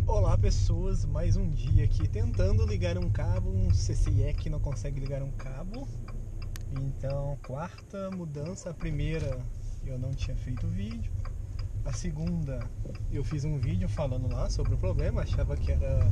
Olá pessoas, mais um dia aqui tentando ligar um cabo, um CCIE que não consegue ligar um cabo. Então, quarta mudança, a primeira eu não tinha feito vídeo, a segunda eu fiz um vídeo falando lá sobre o problema, achava que era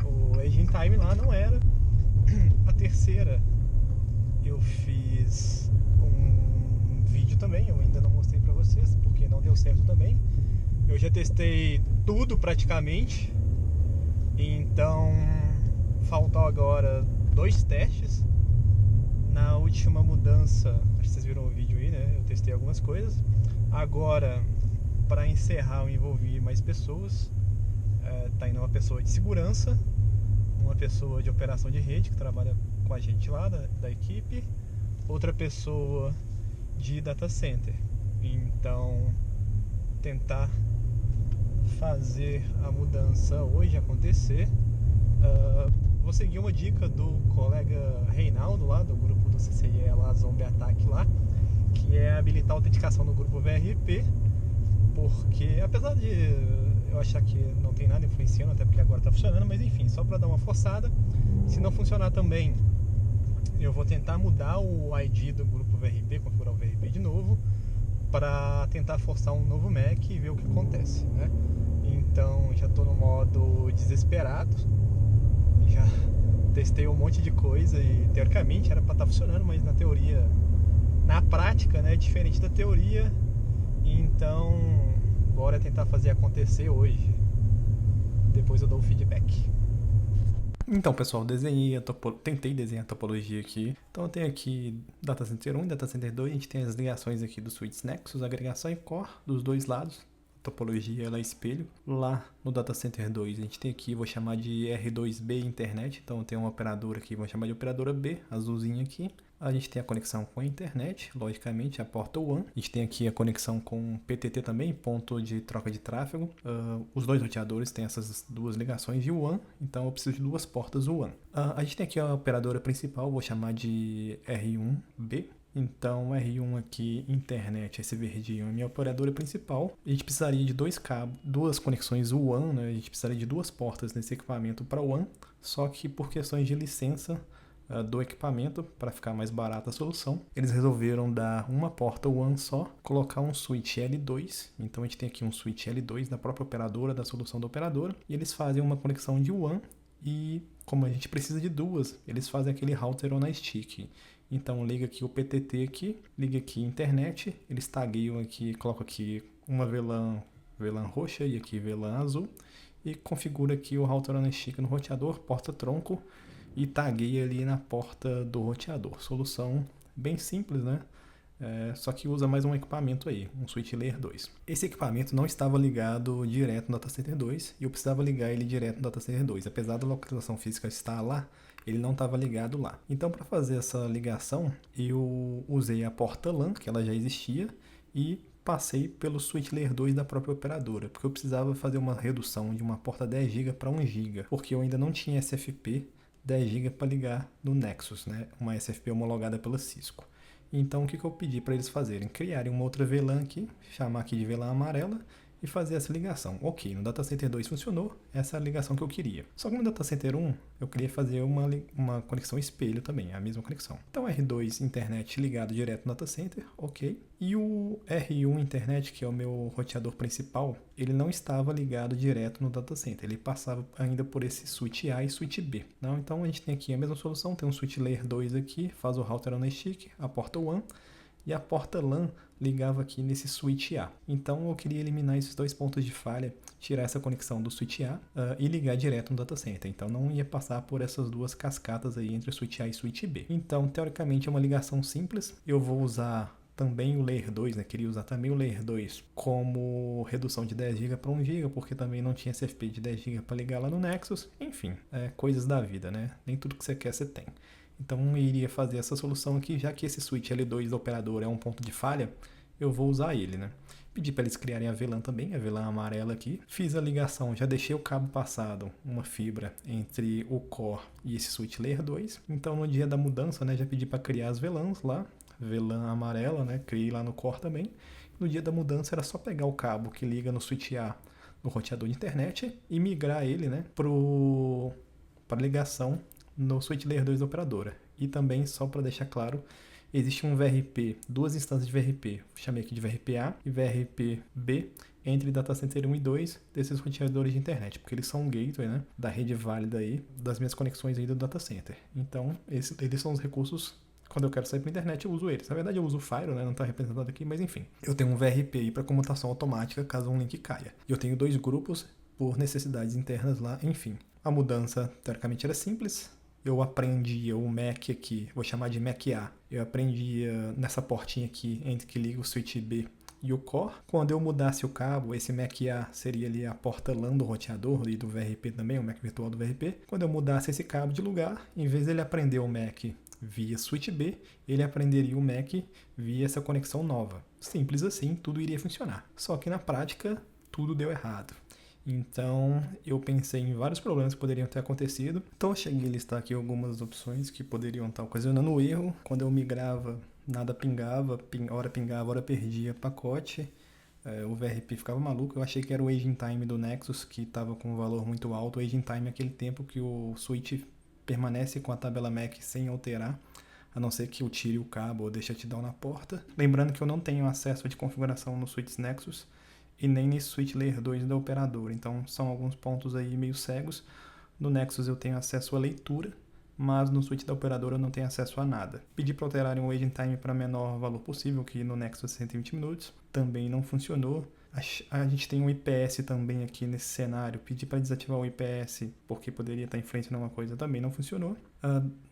o Aging Time lá, não era. A terceira eu fiz um vídeo também, eu ainda não mostrei pra vocês porque não deu certo também. Eu já testei tudo praticamente, então faltam agora 2 testes. Na última mudança, acho que vocês viram o vídeo aí, né? Eu testei algumas coisas. Agora, para encerrar, eu envolvi mais pessoas. Tá indo uma pessoa de segurança, uma pessoa de operação de rede que trabalha com a gente lá da equipe, outra pessoa de data center. Então, tentar fazer a mudança hoje acontecer. Vou seguir uma dica do colega Reinaldo lá do grupo do CCIE lá, Zombie Attack lá, que é habilitar a autenticação no grupo VRP, porque apesar de eu achar que não tem nada influenciando, até porque agora está funcionando, mas enfim, só para dar uma forçada. Se não funcionar também, eu vou tentar mudar o ID do grupo VRP, configurar o VRP de novo, para tentar forçar um novo Mac e ver o que acontece, né? Então já estou no modo desesperado, já testei um monte de coisa e teoricamente era para estar funcionando, mas na teoria, na prática, né, é diferente da teoria. Então bora tentar fazer acontecer hoje. Depois eu dou o feedback. Então, pessoal, tentei desenhar a topologia aqui. Então eu tenho aqui Data Center 1 e Data Center 2, a gente tem as ligações aqui dos switches Nexus, agregação e core dos dois lados. A topologia ela é espelho. Lá no Data Center 2 a gente tem aqui, vou chamar de R2B internet, então tem uma operadora aqui, vou chamar de operadora B, azulzinha aqui. A gente tem a conexão com a internet, logicamente, a porta WAN. A gente tem aqui a conexão com PTT também, ponto de troca de tráfego. Os dois roteadores têm essas duas ligações de WAN, então eu preciso de duas portas WAN. A gente tem aqui a operadora principal, vou chamar de R1B. Então, R1 aqui, internet, esse verdinho é minha operadora principal. A gente precisaria de dois cabos, duas conexões WAN, né? A gente precisaria de duas portas nesse equipamento para WAN, só que por questões de licença do equipamento, para ficar mais barata a solução, eles resolveram dar uma porta WAN só, colocar um switch L2. Então a gente tem aqui um switch L2 da própria operadora, da solução da operadora, e eles fazem uma conexão de WAN, e como a gente precisa de duas, eles fazem aquele router on a stick. Então liga aqui o PTT aqui, liga aqui a internet, eles tagueiam aqui, colocam aqui uma VLAN roxa e aqui VLAN azul, e configura aqui o router on a stick no roteador, porta tronco, e taguei ali na porta do roteador. Solução bem simples, né? Só que usa mais um equipamento aí, um switch layer 2. Esse equipamento não estava ligado direto no Data Center 2 e eu precisava ligar ele direto no Data Center 2. Apesar da localização física estar lá, ele não estava ligado lá. Então, para fazer essa ligação, eu usei a porta LAN, que ela já existia, e passei pelo switch layer 2 da própria operadora, porque eu precisava fazer uma redução de uma porta 10 GB para 1 GB, porque eu ainda não tinha SFP 10 GB para ligar no Nexus, né? Uma SFP homologada pela Cisco. Então o que eu pedi para eles fazerem? Criarem uma outra VLAN aqui, chamar aqui de VLAN amarela e fazer essa ligação. Ok, no Data Center 2 funcionou, essa é a ligação que eu queria. Só que no Data Center 1 eu queria fazer uma conexão espelho também, a mesma conexão. Então R2 internet ligado direto no Data Center, ok. E o R1 internet, que é o meu roteador principal, ele não estava ligado direto no Data Center, ele passava ainda por esse switch A e switch B. Não? Então a gente tem aqui a mesma solução, tem um switch layer 2 aqui, faz o router on a stick, a porta WAN, e a porta LAN ligava aqui nesse switch A. Então eu queria eliminar esses dois pontos de falha, tirar essa conexão do switch A e ligar direto no data center. Então não ia passar por essas duas cascatas aí entre o switch A e switch B. Então teoricamente é uma ligação simples. Eu vou usar também o Layer 2, né? Queria usar também o Layer 2 como redução de 10 GB para 1 GB, porque também não tinha SFP de 10 GB para ligar lá no Nexus. Enfim, coisas da vida, né? Nem tudo que você quer você tem. Então eu iria fazer essa solução aqui, já que esse switch L2 da operadora é um ponto de falha, eu vou usar ele, né? Pedi para eles criarem a VLAN também, a VLAN amarela aqui. Fiz a ligação, já deixei o cabo passado, uma fibra entre o core e esse switch layer 2. Então no dia da mudança, né, já pedi para criar as VLANs lá, VLAN amarela, né, criei lá no core também. No dia da mudança era só pegar o cabo que liga no switch A no roteador de internet e migrar ele, né, para ligação no switch layer 2 da operadora. E também, só para deixar claro, existe um VRP, duas instâncias de VRP, chamei aqui de VRP-A e VRP-B, entre data center 1 e 2 desses roteadores de internet, porque eles são um gateway, né, da rede válida aí, das minhas conexões aí do data center. Então, eles são os recursos. Quando eu quero sair para a internet, eu uso eles. Na verdade, eu uso o Fire, né? Não está representado aqui, mas enfim. Eu tenho um VRP aí para comutação automática caso um link caia. E eu tenho 2 grupos por necessidades internas lá, enfim. A mudança, teoricamente, era simples. Eu aprendia o MAC aqui, vou chamar de MAC-A. Eu aprendia nessa portinha aqui, entre que liga o switch B e o core. Quando eu mudasse o cabo, esse MAC-A seria ali a porta LAN do roteador e do VRP também, o MAC virtual do VRP. Quando eu mudasse esse cabo de lugar, em vez dele aprender o MAC via switch B, ele aprenderia o MAC via essa conexão nova. Simples assim, tudo iria funcionar. Só que na prática, tudo deu errado. Então, eu pensei em vários problemas que poderiam ter acontecido. Então, eu cheguei a listar aqui algumas opções que poderiam estar ocasionando o erro. Quando eu migrava, nada pingava, hora pingava, hora perdia pacote. O VRP ficava maluco. Eu achei que era o aging time do Nexus, que estava com um valor muito alto. O aging time é aquele tempo que o switch permanece com a tabela MAC sem alterar, a não ser que eu tire o cabo ou deixe shutdown na porta. Lembrando que eu não tenho acesso de configuração no switch Nexus e nem nesse switch layer 2 da operadora, então são alguns pontos aí meio cegos. No Nexus eu tenho acesso à leitura, mas no switch da operadora eu não tenho acesso a nada. Pedi para alterarem o waiting time para menor valor possível, que no Nexus é 120 minutos, também não funcionou. A gente tem um IPS também aqui nesse cenário. Pedi para desativar o IPS porque poderia estar influenciando alguma coisa, também não funcionou.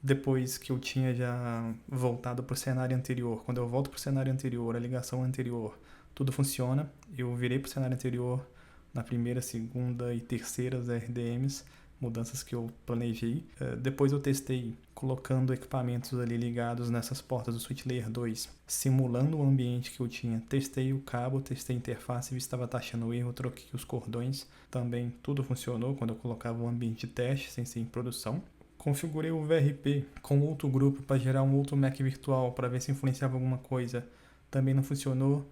Depois que eu tinha já voltado para o cenário anterior, quando eu volto para o cenário anterior, a ligação anterior, tudo funciona. Eu virei para o cenário anterior na primeira, segunda e terceira RDMs, mudanças que eu planejei. Depois eu testei colocando equipamentos ali ligados nessas portas do switch layer 2, simulando o ambiente que eu tinha. Testei o cabo, testei a interface, vi se estava taxando erro, troquei os cordões. Também tudo funcionou quando eu colocava o ambiente de teste sem ser em produção. Configurei o VRP com outro grupo para gerar um outro MAC virtual para ver se influenciava alguma coisa. Também não funcionou.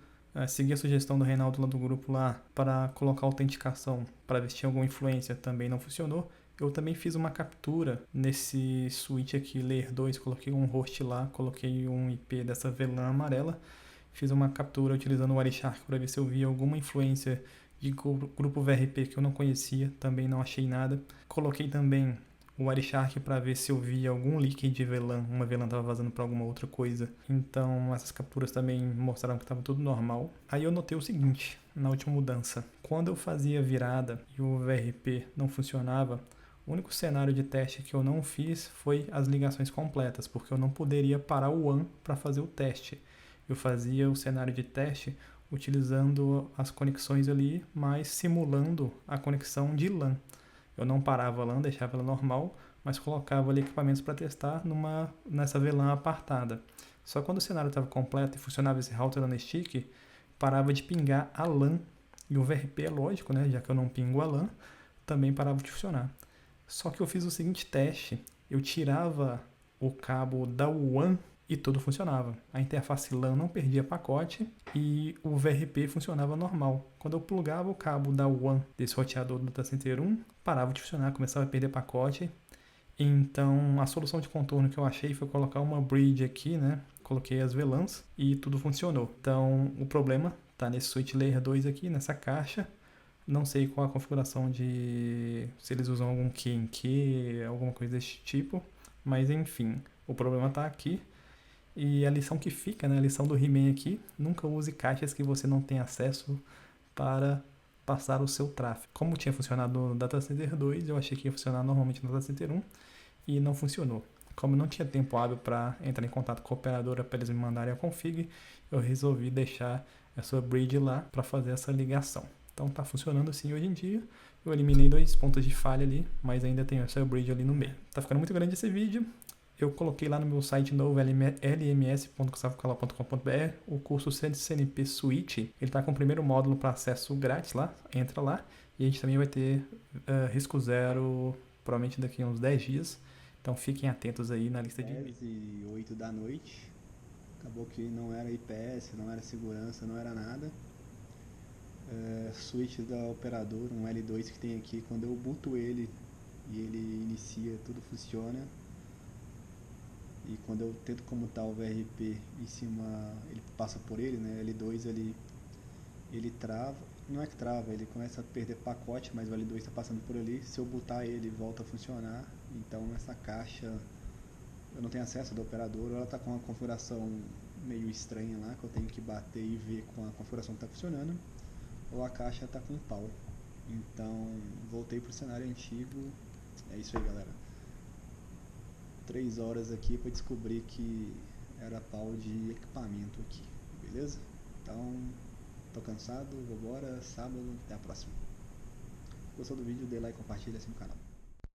Segui a sugestão do Reinaldo lá do grupo lá para colocar autenticação para ver se tinha alguma influência, também não funcionou. Eu também fiz uma captura nesse switch aqui, Layer 2, coloquei um host lá, coloquei um IP dessa VLAN amarela, fiz uma captura utilizando o Wireshark para ver se eu via alguma influência de grupo VRP que eu não conhecia, também não achei nada. Coloquei também o Wireshark para ver se eu via algum leak de VLAN, uma VLAN estava vazando para alguma outra coisa. Então essas capturas também mostraram que estava tudo normal. Aí eu notei o seguinte, na última mudança, quando eu fazia virada e o VRP não funcionava, o único cenário de teste que eu não fiz foi as ligações completas, porque eu não poderia parar o WAN para fazer o teste. Eu fazia o cenário de teste utilizando as conexões ali, mas simulando a conexão de LAN. Eu não parava a LAN, deixava ela normal, mas colocava ali equipamentos para testar nessa VLAN apartada. Só quando o cenário estava completo e funcionava esse router on stick, parava de pingar a LAN. E o VRP é lógico, né? Já que eu não pingo a LAN, também parava de funcionar. Só que eu fiz o seguinte teste, eu tirava o cabo da WAN e tudo funcionava. A interface LAN não perdia pacote e o VRP funcionava normal. Quando eu plugava o cabo da WAN desse roteador do Data Center 1, parava de funcionar, começava a perder pacote. Então a solução de contorno que eu achei foi colocar uma bridge aqui, né? Coloquei as VLANs e tudo funcionou. Então o problema está nesse switch layer 2 aqui, nessa caixa. Não sei qual a configuração se eles usam algum key em key, alguma coisa desse tipo. Mas enfim, o problema está aqui. E a lição que fica, né, a lição do He-Man aqui, nunca use caixas que você não tem acesso para passar o seu tráfego. Como tinha funcionado no Data Center 2, eu achei que ia funcionar normalmente no Data Center 1 e não funcionou. Como não tinha tempo hábil para entrar em contato com a operadora para eles me mandarem a config, eu resolvi deixar essa bridge lá para fazer essa ligação. Então está funcionando assim hoje em dia. Eu eliminei 2 pontos de falha ali, mas ainda tem essa bridge ali no meio. Tá ficando muito grande esse vídeo. Eu coloquei lá no meu site novo, lms.gustavocala.com.br, o curso CCNP Switch. Ele está com o primeiro módulo para acesso grátis lá, entra lá. E a gente também vai ter risco zero, provavelmente daqui a uns 10 dias. Então fiquem atentos aí na lista de vídeos. 10h08 da noite, acabou que não era IPS, não era segurança, não era nada. switch da operadora, um L2 que tem aqui, quando eu boto ele e ele inicia, tudo funciona. E quando eu tento comutar o VRP em cima, ele passa por ele, né? L2 ele trava, não é que trava, ele começa a perder pacote, mas o L2 está passando por ali. Se eu botar ele, volta a funcionar. Então essa caixa eu não tenho acesso da operadora, ela está com uma configuração meio estranha lá, que eu tenho que bater e ver com a configuração que está funcionando, ou a caixa está com pau. Então voltei para o cenário antigo. É isso aí, galera. 3 horas aqui para descobrir que era pau de equipamento aqui, beleza? Então, tô cansado, vou embora, sábado, até a próxima. Gostou do vídeo, dê like e compartilha assim no canal.